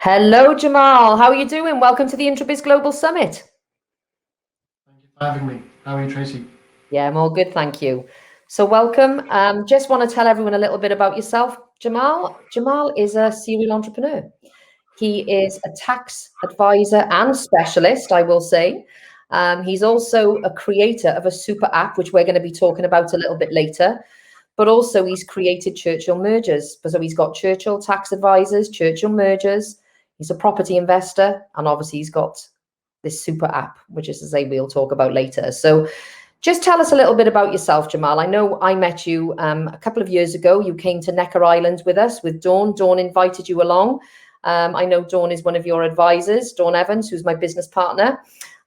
Hello, Jamal. How are you doing? Welcome to the Introbiz Global Summit. Thank you for having me. How are you, Tracy? Yeah, I'm all good, thank you. So welcome. Just want to tell everyone a little bit about yourself, Jamal. Jamal is a serial entrepreneur. He is a tax advisor and specialist, I will say. He's also a creator of a super app, which we're going to be talking about a little bit later. But also he's created Churchill mergers. So he's got Churchill Tax Advisers, Churchill mergers. He's a property investor, and obviously he's got this super app, which is to say we'll talk about later. So just tell us a little bit about yourself, Jamal. I know I met you a couple of years ago. You came to Necker Island with us, with Dawn. Dawn invited you along. I know Dawn is one of your advisors, Dawn Evans, who's my business partner.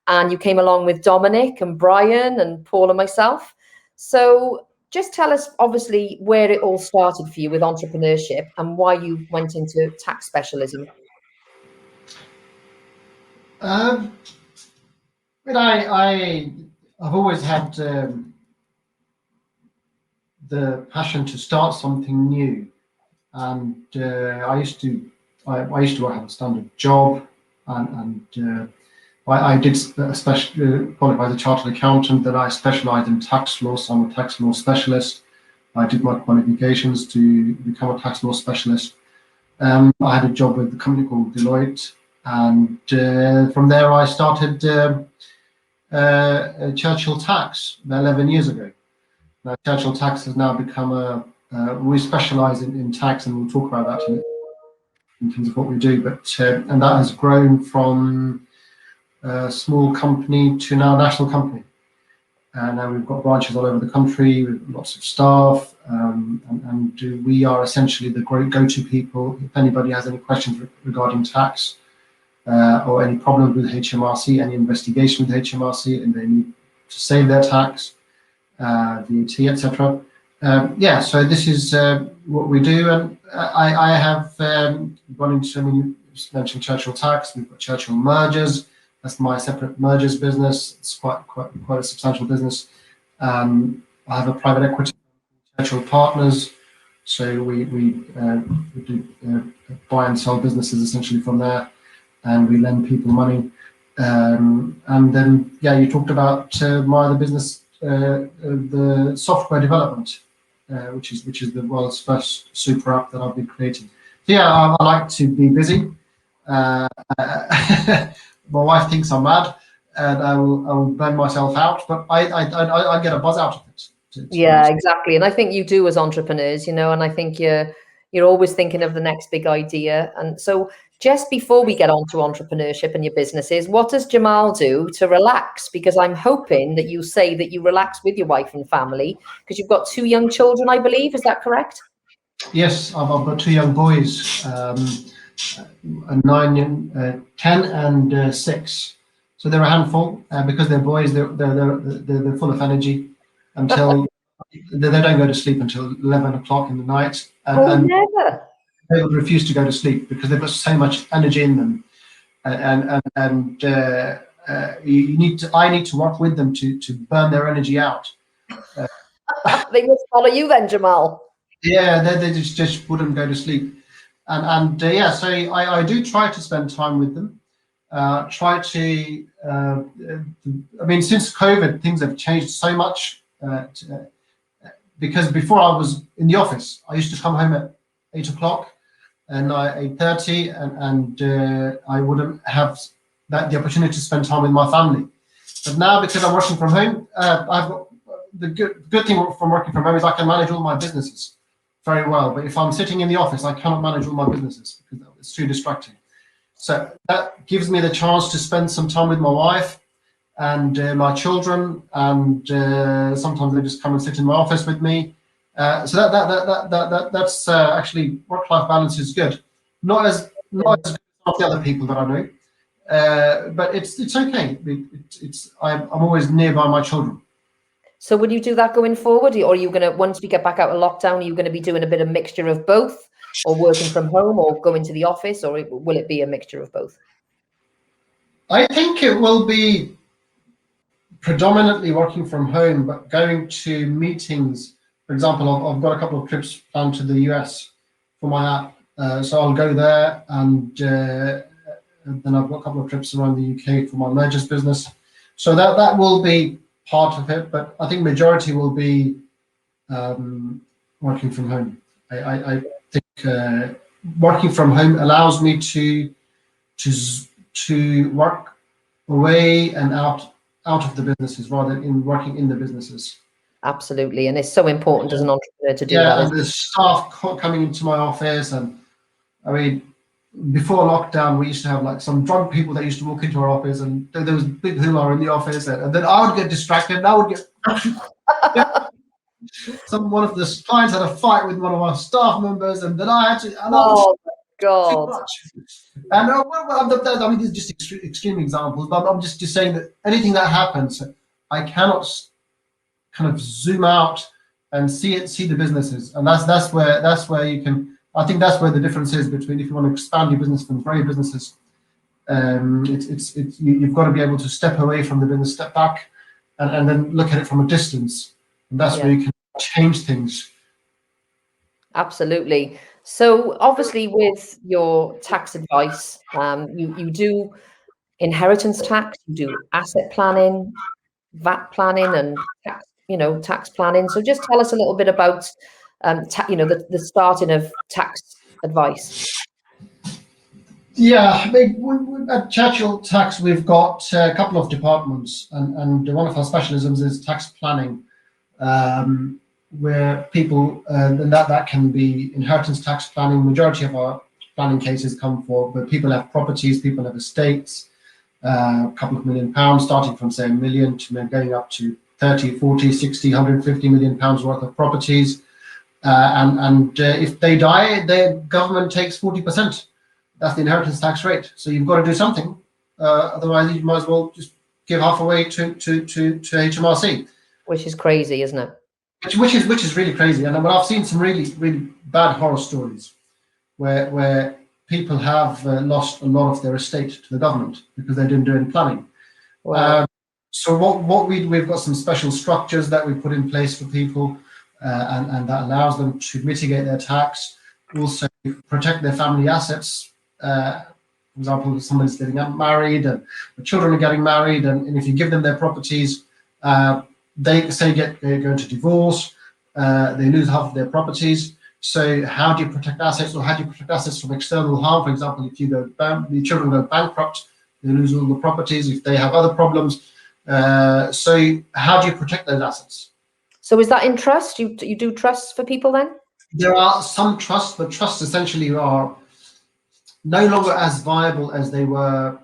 And you came along with Dominic and Brian and Paul and myself. So just tell us, obviously, where it all started for you with entrepreneurship and why you went into tax specialism. Um, I've always had the passion to start something new, and I used to work at a standard job, and I did qualify as a chartered accountant. Then I specialised in tax law, so I'm a tax law specialist. I did my qualifications to become a tax law specialist. I had a job with a company called Deloitte, and from there I started Churchill Tax 11 years ago. Now, Churchill Tax has now become we specialise in tax, and we'll talk about that in terms of what we do. But and that has grown from a small company to now a national company. And now we've got branches all over the country with lots of staff, and we are essentially the great go-to people. If anybody has any questions regarding tax or any problems with HMRC, any investigation with HMRC, and they need to save their tax, VAT, etc. Yeah, so this is what we do, and I have gone into. I mean, you mentioned Churchill Tax. We've got Churchill Mergers. That's my separate mergers business. It's quite a substantial business. I have a private equity, Churchill Partners. So we do buy and sell businesses essentially from there, and we lend people money. And then, yeah, you talked about my other business, the software development, which is the world's first super app that I've been creating. So yeah, I like to be busy. My wife thinks I'm mad, and I will burn myself out, but I get a buzz out of it. Yeah, exactly. And I think you do as entrepreneurs, and I think you're always thinking of the next big idea. And so just before we get on to entrepreneurship and your businesses, what does Jamal do to relax? Because I'm hoping that you say that you relax with your wife and family, because you've got 2 young children, I believe. Is that correct? Yes, I've got 2 young boys, 10 and 6. So they're a handful because they're boys. They're full of energy until they don't go to sleep until 11 o'clock in the night, and Never. they would refuse to go to sleep because they've got so much energy in them, and I need to work with them to burn their energy out. They must follow you then, Jamal. Yeah, they just wouldn't go to sleep, and yeah, so I do try to spend time with them. Try to, I mean, since COVID, things have changed so much. Because before I was in the office, I used to come home at 8 o'clock and 8:30, and I wouldn't have the opportunity to spend time with my family. But now, because I'm working from home, I've got the good thing from working from home is I can manage all my businesses very well. But if I'm sitting in the office, I cannot manage all my businesses because it's too distracting. So that gives me the chance to spend some time with my wife and my children, and sometimes they just come and sit in my office with me. So that's actually work-life balance is good. Not as good as the other people that I know, but it's okay. I'm always nearby my children. So would you do that going forward, or are you going to, once we get back out of lockdown, are you going to be doing a bit of mixture of both, or working from home, or going to the office, or will it be a mixture of both? I think it will be predominantly working from home, but going to meetings. For example, I've got a couple of trips planned to the US for my app, So I'll go there, and then I've got a couple of trips around the UK for my mergers business. So that will be part of it, but I think majority will be working from home. I think working from home allows me to work away and out of the businesses rather than working in the businesses. Absolutely, and it's so important as an entrepreneur to do Yeah, that. and the staff coming into my office, and I mean, before lockdown, we used to have like some drunk people that used to walk into our office, and there was big hula in the office, and then I would get distracted, and I would get one of the clients had a fight with one of our staff members, and then I had to, and Oh too God! much. And I mean, these are just extreme examples, but I'm just saying that anything that happens, I cannot kind of zoom out and see the businesses, and that's where you can. I think that's where the difference is between if you want to expand your business from grow your businesses. You've got to be able to step away from the business, step back, and then look at it from a distance, and that's where you can change things. Absolutely. So obviously with your tax advice, you do inheritance tax, you do asset planning, VAT planning, and tax planning. So just tell us a little bit about the starting of tax advice. Yeah, at Churchill Tax we've got a couple of departments, and one of our specialisms is tax planning. Where people, and that can be inheritance tax planning. Majority of our planning cases come for where people have properties, people have estates, a couple of £1 million, starting from say £1 million to going up to 30, 40, 60, 150 million pounds worth of properties. And if they die, the government takes 40%. That's the inheritance tax rate. So you've got to do something. Otherwise, you might as well just give half away to HMRC. Which is crazy, isn't it? Which is really crazy, and I've seen some really bad horror stories where people have lost a lot of their estate to the government because they didn't do any planning. Wow. So we've got some special structures that we put in place for people, and that allows them to mitigate their tax, also protect their family assets. For example, if somebody's getting married and the children are getting married, and if you give them their properties. They say they go into divorce, they lose half of their properties. So how do you protect assets, or how do you protect assets from external harm? For example, if the children go bankrupt, they lose all the properties. If they have other problems, so how do you protect those assets? So is that in trust? You do trusts for people then? There are some trusts, but trusts essentially are no longer as viable as they were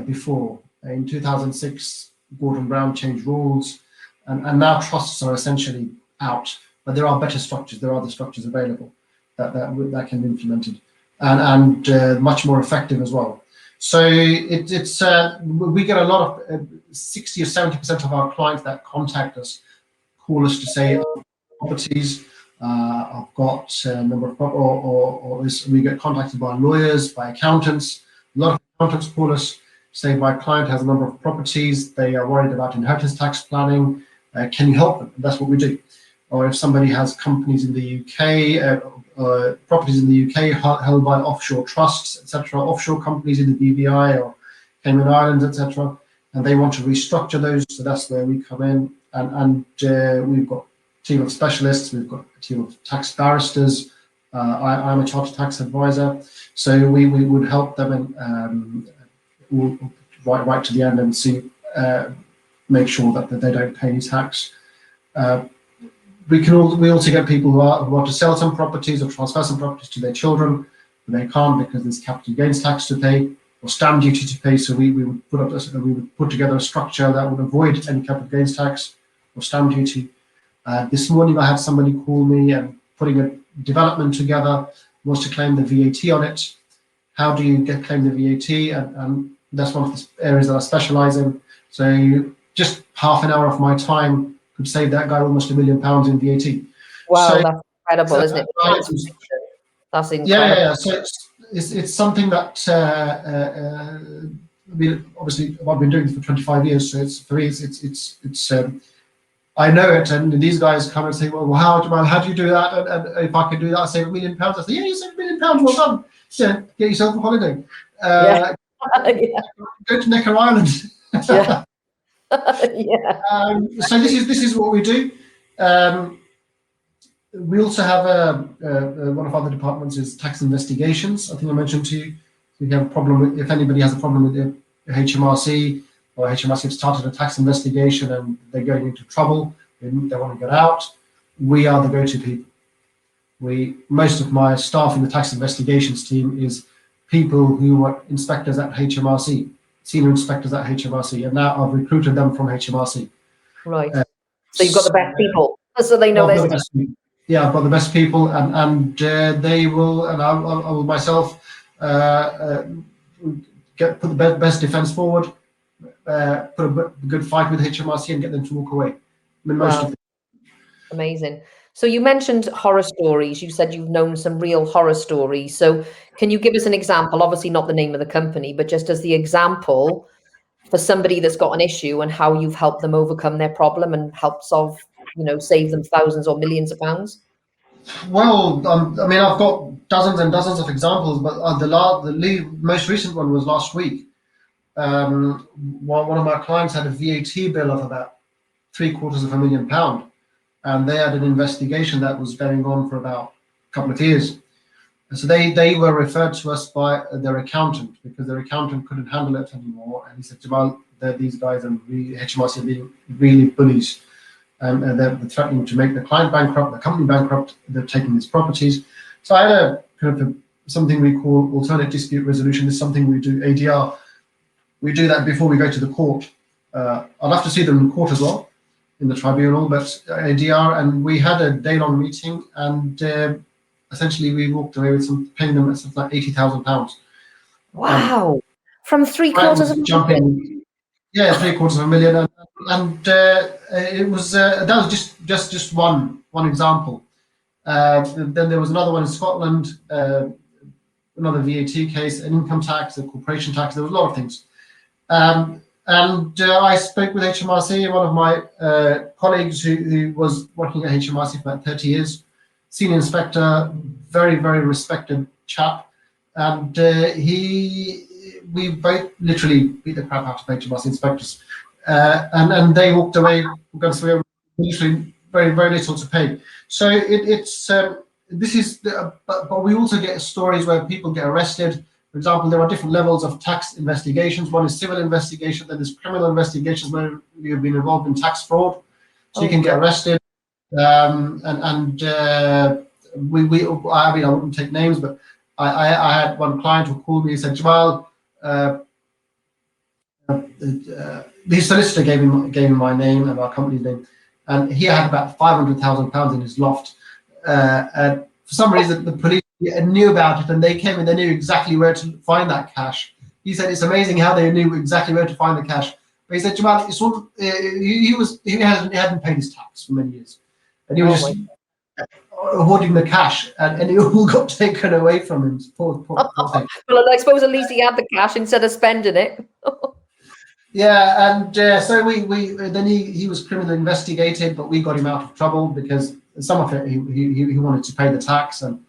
before. In 2006, Gordon Brown changed rules. And now trusts are essentially out, but there are better structures. There are other structures available that can be implemented, and much more effective as well. So we get a lot of 60 or 70% of our clients that contact us call us to say properties. I've got a number of or we get contacted by lawyers, by accountants. A lot of accountants call us, say my client has a number of properties. They are worried about inheritance tax planning. Can you help them? That's what we do. Or if somebody has companies in the UK, properties in the UK held by offshore trusts, etc., offshore companies in the BVI or Cayman Islands, etc., and they want to restructure those, so that's where we come in. And we've got a team of specialists, we've got a team of tax barristers. I'm a chartered tax advisor, so we would help them and right to the end and see. Make sure that they don't pay any tax. We also get people who want to sell some properties or transfer some properties to their children, but they can't because there's capital gains tax to pay or stamp duty to pay. So we would put together a structure that would avoid any capital gains tax or stamp duty. This morning I had somebody call me and putting a development together, wants to claim the VAT on it. How do you claim the VAT? And that's one of the areas that I specialize in. So just half an hour of my time could save that guy almost £1 million in VAT. Wow, so, that's incredible, isn't it? That's incredible. Yeah. So it's something that I mean, obviously I've been doing this for 25 years. So for me, it's I know it, and these guys come and say, well, how do you do that? And if I could do that, I save £1 million. I say, yeah, you saved £1 million, well done. Yeah, get yourself a holiday. Yeah. Go to Necker Island. Yeah. Yeah. So this is what we do. We also have one of our other departments is tax investigations. I think I mentioned to you. If you have a problem with, if anybody has a problem with the HMRC, or HMRC have started a tax investigation and they're going into trouble, they want to get out, we are the go-to people. Most of my staff in the tax investigations team is people who were inspectors at HMRC, senior inspectors at HMRC, and now I've recruited them from HMRC. Right. So you've got the best people, so they know their stuff. Yeah, I've got the best people, and they will, and I will myself put the best defence forward, put a good fight with HMRC, and get them to walk away. I mean, most of them. Amazing. So you mentioned horror stories. You said you've known some real horror stories. So can you give us an example? Obviously not the name of the company, but just as the example for somebody that's got an issue and how you've helped them overcome their problem and help solve, save them thousands or millions of pounds? Well, I mean, I've got dozens and dozens of examples, but the most recent one was last week. One of my clients had a VAT bill of about £750,000, and they had an investigation that was going on for about a couple of years. And so they were referred to us by their accountant, because their accountant couldn't handle it anymore. And he said, Jamal, these guys are HMRC are being really bullies. And they're threatening to make the client bankrupt, the company bankrupt, they're taking his properties. So I had a kind of something we call alternate dispute resolution. This is something we do, ADR. We do that before we go to the court. I'll have to see them in court as well, in the tribunal, but ADR, and we had a day-long meeting, and essentially we walked away with paying them something like £80,000. Wow! From $750,000 of jumping, yeah, £750,000, and it was that was just one example. Then there was another one in Scotland, another VAT case, an income tax, a corporation tax. There was a lot of things. And I spoke with HMRC, one of my colleagues who was working at HMRC for about 30 years, senior inspector, very, very respected chap. And we both literally beat the crap out of HMRC inspectors. And they walked away because we were literally very, very little to pay. So but we also get stories where people get arrested. For example, there are different levels of tax investigations. One is civil investigation, then there's criminal investigations where you've been involved in tax fraud. So you can get arrested. I wouldn't take names, but I had one client who called me and said, Jamal, the solicitor gave him my name and our company's name, and he had about £500,000 in his loft. And for some reason, the police knew about it, and they came and they knew exactly where to find that cash. He said it's amazing how they knew exactly where to find the cash. But he said, Jamal, he hadn't paid his tax for many years, and he was just hoarding the cash, and it all got taken away from him. Poor thing. Well, I suppose at least he had the cash instead of spending it. Yeah, and so then he was criminally investigated, but we got him out of trouble because some of it he wanted to pay the tax, and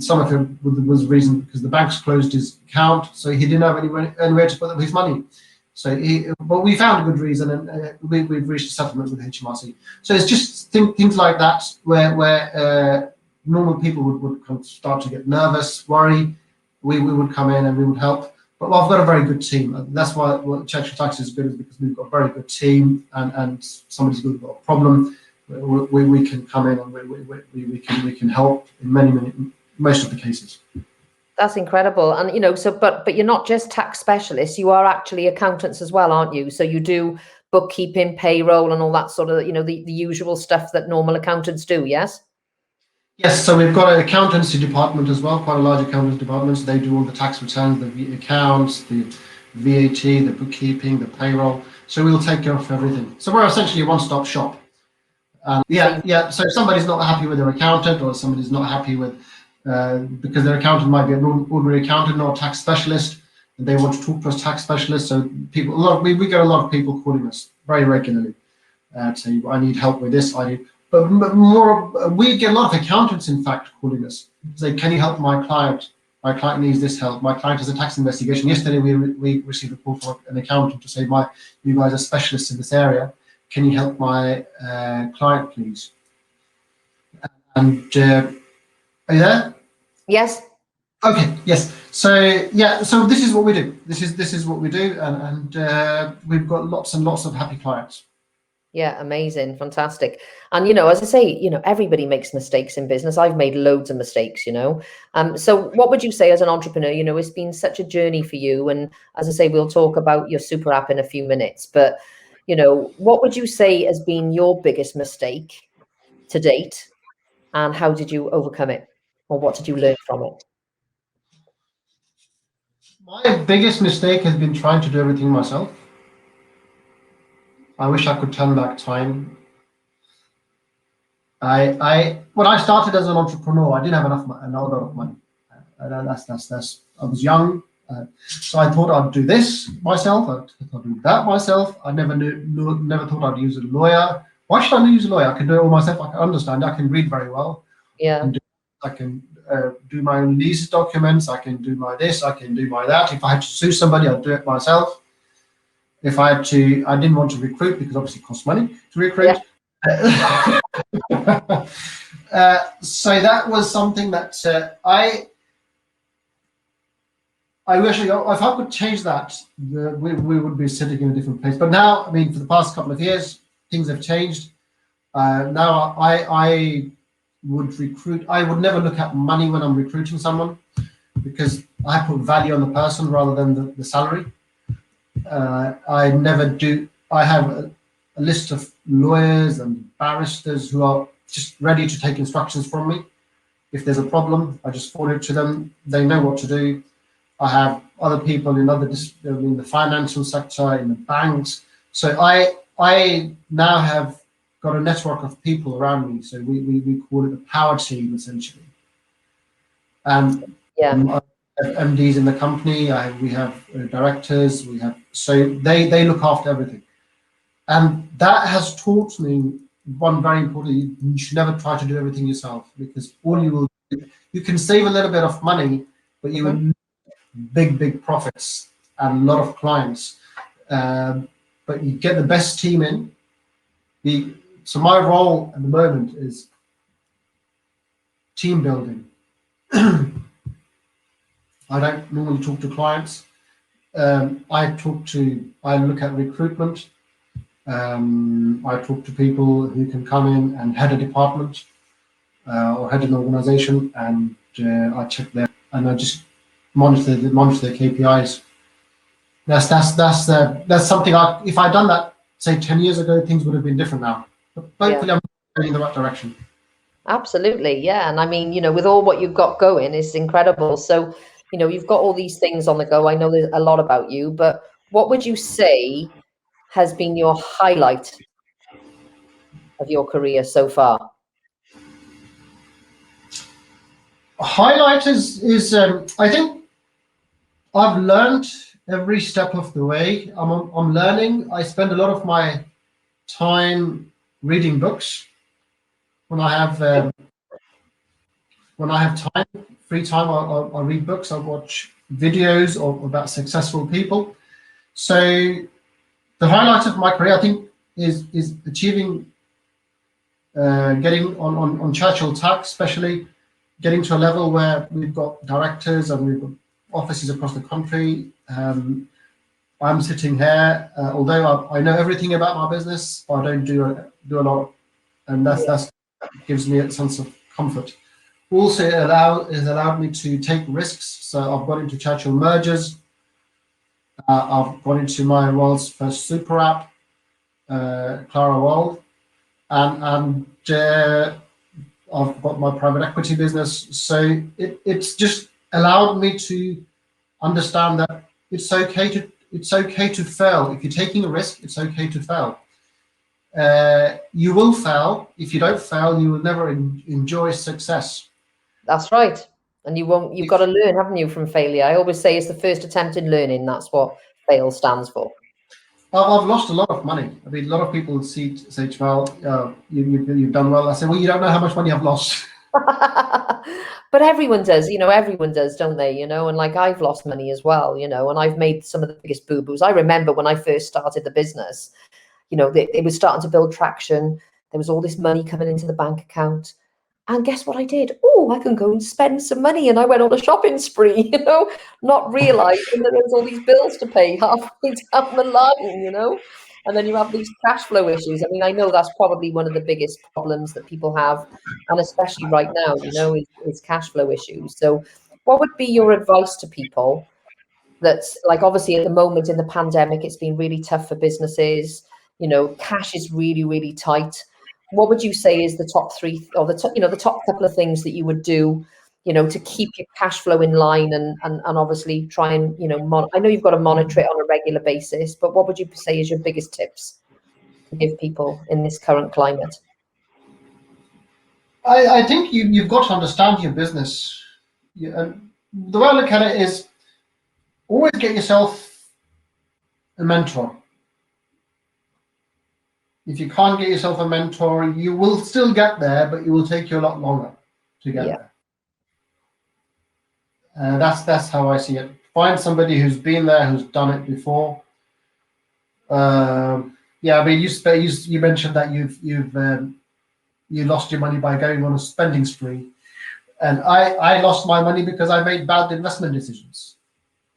some of it was the reason because the banks closed his account, so he didn't have anywhere to put his money. So but we found a good reason, and we've reached a settlement with HMRC. So it's just things like that where normal people would kind of start to get nervous, worry. We would come in and we would help. But I've got a very good team. That's why Churchill Tax is good, is because we've got a very good team, and somebody's got a problem, we can come in and we can help in most of the cases. That's incredible. And but you're not just tax specialists, you are actually accountants as well, aren't you? So you do bookkeeping, payroll, and all that sort of the usual stuff that normal accountants do, yes? Yes, so we've got an accountancy department as well, quite a large accountancy department. So they do all the tax returns, the accounts, the VAT, the bookkeeping, the payroll. So we'll take care of everything. So we're essentially a one-stop shop. Yeah. So if somebody's not happy with their accountant, or somebody's not happy with because their accountant might be an ordinary accountant or a tax specialist, and they want to talk to us tax specialists. So we get a lot of people calling us very regularly. say, I need help with this, but more, we get a lot of accountants, in fact, calling us, say, can you help my client? My client needs this help. My client has a tax investigation. Yesterday, we received a call from an accountant to say, you guys are specialists in this area. Can you help my client, please? And are you there? Yes. Okay. Yes. So yeah. So this is what we do. This is what we do, and we've got lots and lots of happy clients. Yeah, amazing, fantastic. And as I say, everybody makes mistakes in business. I've made loads of mistakes, So what would you say as an entrepreneur? It's been such a journey for you. And as I say, we'll talk about your super app in a few minutes. But what would you say has been your biggest mistake to date, and how did you overcome it, or what did you learn from it? My biggest mistake has been trying to do everything myself. I wish I could turn back time. When I started as an entrepreneur, I didn't have a lot of money. I was young, so I thought I'd do this myself. I'd do that myself. I never thought I'd use a lawyer. Why should I use a lawyer? I can do it all myself. I can understand. I can read very well. Yeah. I can do my own lease documents. I can do my this. I can do my that. If I had to sue somebody, I'd do it myself. If I had to, I didn't want to recruit because obviously it costs money to recruit. Yeah. So that was something that I wish, if I could change that, we would be sitting in a different place. But now, I mean, for the past couple of years, things have changed. Now I would recruit. I would never look at money when I'm recruiting someone, because I put value on the person rather than the salary. I never do. I have a list of lawyers and barristers who are just ready to take instructions from me. If there's a problem, I just forward it to them. They know what to do. I have other people in the financial sector, in the banks. So I now have got a network of people around me. So we call it the power team, essentially. And I have MDs in the company. We have directors. So they look after everything. And that has taught me one very important: you should never try to do everything yourself, because all you can save a little bit of money, but you will lose big profits and a lot of clients. But you get the best team in. So my role at the moment is team building. I don't normally talk to clients. I look at recruitment. I talk to people who can come in and head a department or head an organization, and I check them and I just monitor their KPIs. That's something if I'd done that, say 10 years ago, things would have been different now. But hopefully I'm going in the right direction. Absolutely, yeah. And I mean, with all what you've got going, is incredible. So, you've got all these things on the go. I know there's a lot about you, but what would you say has been your highlight of your career so far? Highlight is I think I've learned every step of the way. I'm learning. I spend a lot of my time reading books. When I have time, free time, I read books. I watch videos about successful people. So the highlight of my career, I think, is achieving, getting on Churchill Tax, especially getting to a level where we've got directors and we've got offices across the country. I'm sitting here, although I know everything about my business, I don't do a lot, and that gives me a sense of comfort. Also, it has allowed me to take risks. So I've got into Churchill mergers. I've gone into my world's first super app, Clara World, and I've got my private equity business. So it's just allowed me to understand that it's okay to fail. If you're taking a risk, it's okay to fail. You will fail. If you don't fail, you will never enjoy success. That's right. And you've got to learn, haven't you, from failure? I always say it's the first attempt in learning. That's what fail stands for. I've lost a lot of money. I mean, a lot of people say, Jamal, you've done well. I say, well, you don't know how much money I've lost. But everyone does, everyone does, don't they? And like I've lost money as well, and I've made some of the biggest boo-boos. I remember when I first started the business, it was starting to build traction. There was all this money coming into the bank account. And guess what I did? Oh, I can go and spend some money. And I went on a shopping spree, not realizing that there was all these bills to pay halfway down the line, And then you have these cash flow issues. I mean, I know that's probably one of the biggest problems that people have, and especially right now, is cash flow issues. So what would be your advice to people that's like, obviously at the moment in the pandemic, it's been really tough for businesses, cash is really, really tight. What would you say is the top three or the top couple of things that you would do, to keep your cash flow in line and obviously try and, I know you've got to monitor it on a regular basis, but what would you say is your biggest tips to give people in this current climate? I think you've got to understand your business. And the way I look at it is always get yourself a mentor. If you can't get yourself a mentor, you will still get there, but it will take you a lot longer to get there. That's how I see it. Find somebody who's been there, who's done it before. I mean, you mentioned that you lost your money by going on a spending spree, and I lost my money because I made bad investment decisions.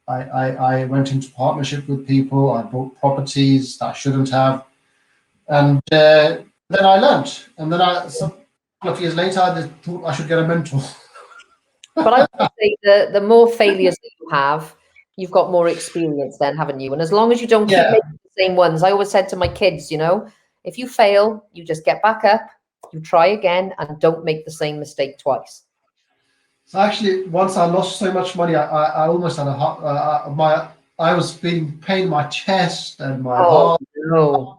I went into partnership with people. I bought properties that I shouldn't have. And then I learned, and then a couple of years later, I just thought I should get a mentor. But I would say the more failures that you have, you've got more experience then, haven't you? And as long as you don't keep making the same ones, I always said to my kids, if you fail, you just get back up, you try again, and don't make the same mistake twice. So actually, once I lost so much money, I almost had I was feeling pain in my chest and my heart. No.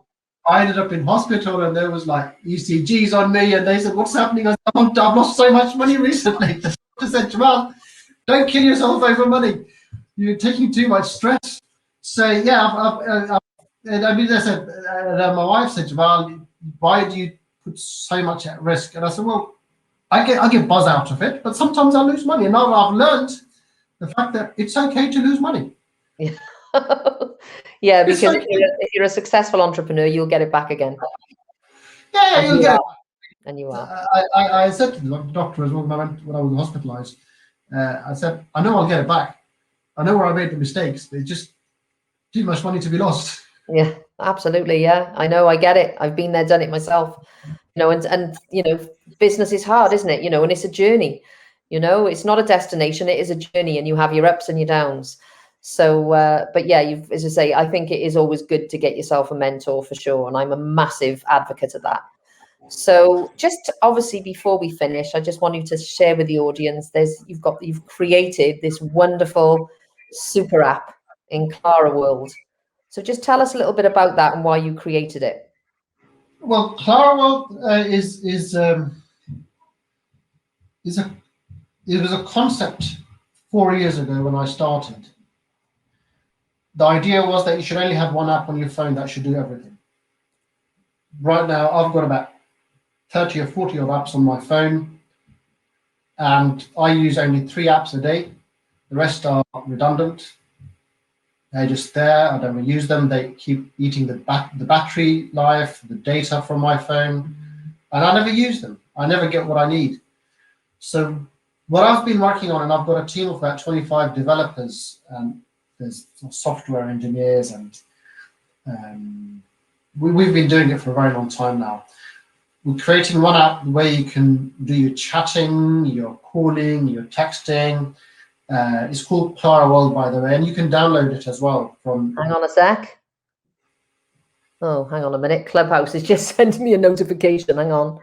I ended up in hospital, and there was like ECGs on me, and they said, "What's happening?" I said, "I've lost so much money recently." The doctor said, "Jamal, don't kill yourself over money. You're taking too much stress." So yeah, and I mean, they said, my wife said, "Jamal, why do you put so much at risk?" And I said, "Well, I get buzz out of it, but sometimes I lose money, and now I've learned the fact that it's okay to lose money." Yeah, because if you're a successful entrepreneur, you'll get it back again. Yeah, you'll get it back. And you are. I said to the doctor as well when I was hospitalized, I said, "I know I'll get it back. I know where I made the mistakes. It's just too much money to be lost." Yeah, absolutely. Yeah, I know. I get it. I've been there, done it myself. And business is hard, isn't it? And it's a journey. It's not a destination. It is a journey, and you have your ups and your downs. So, but yeah, as I say, I think it is always good to get yourself a mentor for sure. And I'm a massive advocate of that. So just obviously before we finish, I just want you to share with the audience, you've created this wonderful super app in Clara World. So just tell us a little bit about that and why you created it. Well, Clara World it was a concept 4 years ago when I started. The idea was that you should only have one app on your phone that should do everything. Right now, I've got about 30 or 40 of apps on my phone, and I use only 3 apps a day. The rest are redundant. They're just there. I don't use them. They keep eating the battery life, the data from my phone, and I never use them. I never get what I need. So what I've been working on, and I've got a team of about 25 developers, and there's software engineers, and we've been doing it for a very long time now. We're creating one app where you can do your chatting, your calling, your texting. It's called Clara World, by the way, and you can download it as well from... Hang on a sec. Oh, hang on a minute. Clubhouse is just sending me a notification. Hang on.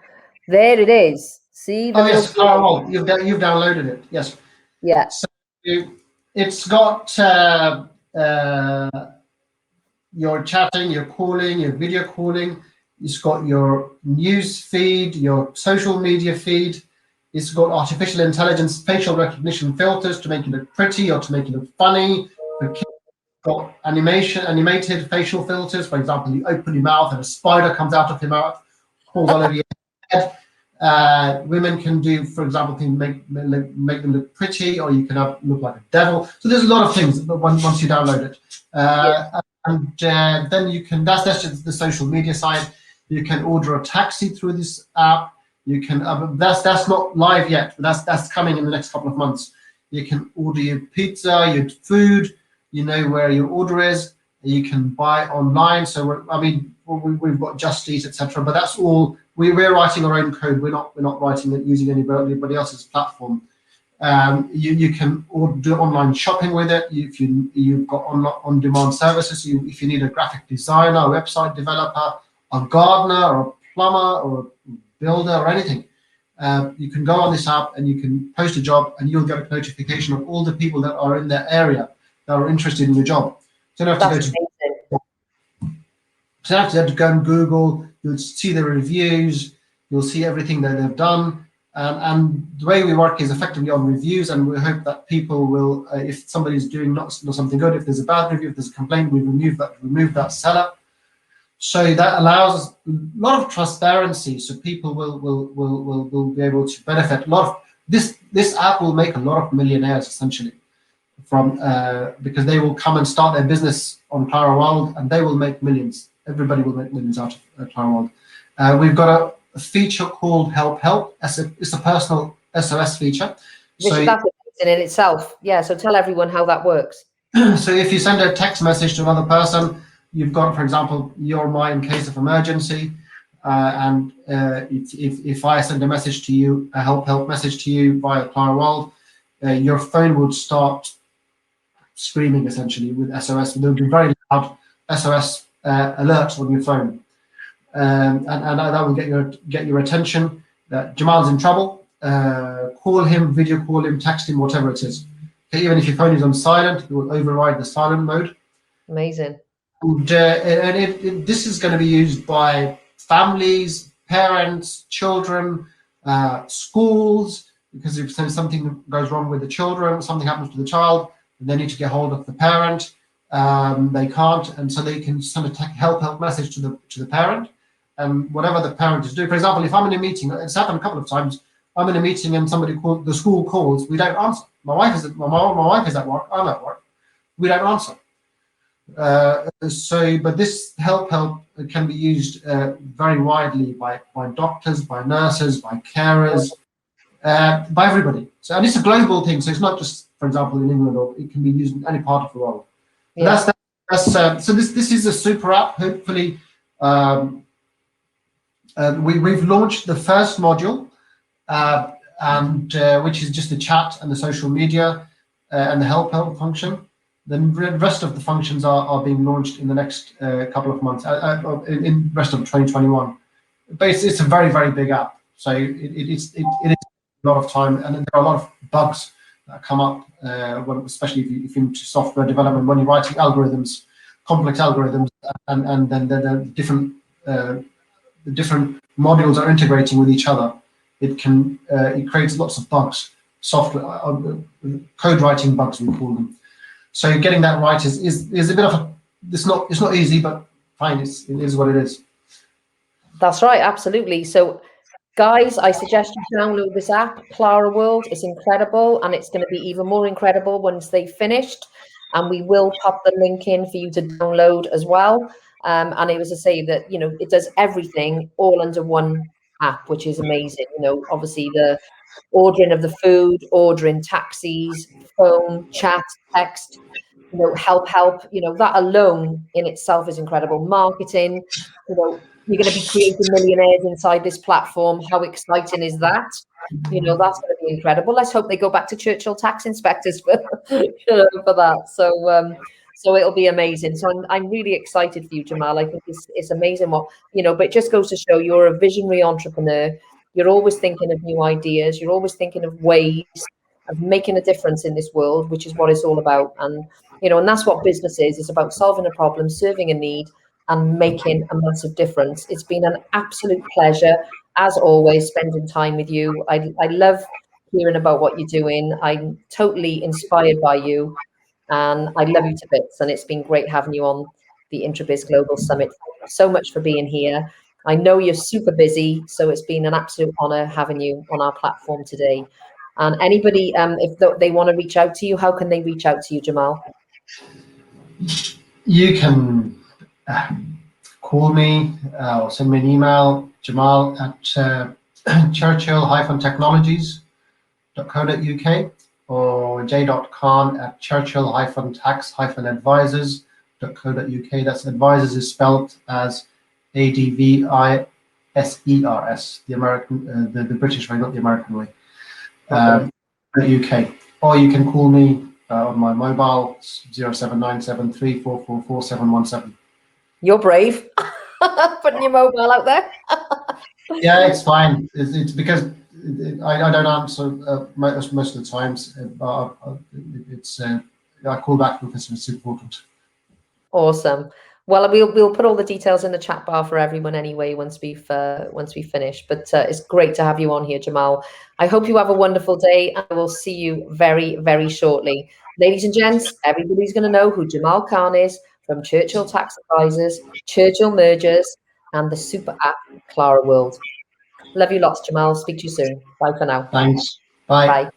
There it is. See? Oh, yes, Clara World. You've downloaded it. Yes. Yeah. So it's got your chatting, your calling, your video calling. It's got your news feed, your social media feed. It's got artificial intelligence, facial recognition filters to make it look pretty or to make it look funny. got animated facial filters. For example, you open your mouth and a spider comes out of your mouth, crawls all over your head. Women can do, for example, can make them look pretty, or you can look like a devil. So there's a lot of things once you download it. And then you can, that's just the social media side. You can order a taxi through this app. You can, that's not live yet, but that's coming in the next couple of months. You can order your pizza, your food, you know where your order is. You can buy online. So we've got Just Eat, etc. But that's all. We're writing our own code. We're not writing it using anybody else's platform. You can do online shopping with it. If you've got on-demand services, if you need a graphic designer, a website developer, a gardener, or a plumber, or a builder, or anything, you can go on this app and you can post a job, and you'll get a notification of all the people that are in their area that are interested in your job. So you don't have to go and Google. You'll see the reviews. You'll see everything that they've done. And the way we work is effectively on reviews, and we hope that people will, if somebody's doing not something good, if there's a bad review, if there's a complaint, we remove that seller. So that allows a lot of transparency, so people will be able to benefit. A lot of this app will make a lot of millionaires essentially, from because they will come and start their business on Clara World, and they will make millions. Everybody will make millions out of Clara World. We've got a feature called Help. It's a personal SOS feature. That's in itself. Yeah, so tell everyone how that works. So if you send a text message to another person, you've got, for example, you're mine in case of emergency, and if I send a message to you, a help message to you via Clara World, your phone would start screaming essentially with SOS. There would be very loud SOS alerts on your phone. And that will get your attention that Jamal's in trouble. Call him, video call him, text him, whatever it is. Okay, even if your phone is on silent, it will override the silent mode. Amazing. And this is going to be used by families, parents, children, schools, because if something goes wrong with the children, something happens to the child, they need to get hold of the parent. They can't, and so they can send a help message to the parent. And whatever the parent is doing, for example, if I'm in a meeting, it's happened a couple of times. I'm in a meeting and the school calls, we don't answer. My wife is at work. I'm at work. We don't answer. But this help can be used very widely by doctors, by nurses, by carers, by everybody. So, and it's a global thing. So it's not just, for example, in England, or it can be used in any part of the world. Yeah. So this is a super app. Hopefully. We've launched the first module, which is just the chat and the social media and the help function. The rest of the functions are being launched in the next couple of months, in the rest of 2021. But it's a very, very big app, so it is a lot of time, and there are a lot of bugs that come up, especially if you're into software development, when you're writing algorithms, complex algorithms, and then the different modules are integrating with each other. It creates lots of bugs, software code writing bugs, we call them. So getting that right is a bit of it's not easy, but fine, it is what it is. That's right, absolutely. So guys, I suggest you download this app, Clara World. It's incredible, and it's going to be even more incredible once they've finished. And we will pop the link in for you to download as well. And it was to say that, it does everything all under one app, which is amazing. Obviously the ordering of the food, ordering taxis, phone, chat, text, help, that alone in itself is incredible. Marketing, you're going to be creating millionaires inside this platform. How exciting is that? That's going to be incredible. Let's hope they go back to Churchill Tax Inspectors for that. So it'll be amazing. So I'm really excited for you, Jamal. I think it's amazing but it just goes to show you're a visionary entrepreneur. You're always thinking of new ideas. You're always thinking of ways of making a difference in this world, which is what it's all about. And, and that's what business is. It's about solving a problem, serving a need, and making a massive difference. It's been an absolute pleasure, as always, spending time with you. I love hearing about what you're doing. I'm totally inspired by you. And I love you to bits. And it's been great having you on the Introbiz Global Summit. Thank you so much for being here. I know you're super busy, so it's been an absolute honor having you on our platform today. And anybody, if they want to reach out to you, how can they reach out to you, Jamal? You can call me or send me an email, Jamal at churchill-technologies.co.uk or j.khan at churchill-tax-advisers.co.uk. That's advisors is spelled as ADVISERS, the American, the British way, not the American way. UK. Or you can call me on my mobile 07973444717. You're brave. Putting your mobile out there. Yeah, it's fine. It's because I don't answer most of the times. I call back because it's important. Awesome. Well, we'll put all the details in the chat bar for everyone anyway once we finish. But it's great to have you on here, Jamal. I hope you have a wonderful day, and I will see you very, very shortly. Ladies and gents, everybody's going to know who Jamal Khan is from Churchill Tax Advisers, Churchill Mergers, and the super app Clara World. Love you lots, Jamal. Speak to you soon. Bye for now. Thanks. Bye. Bye.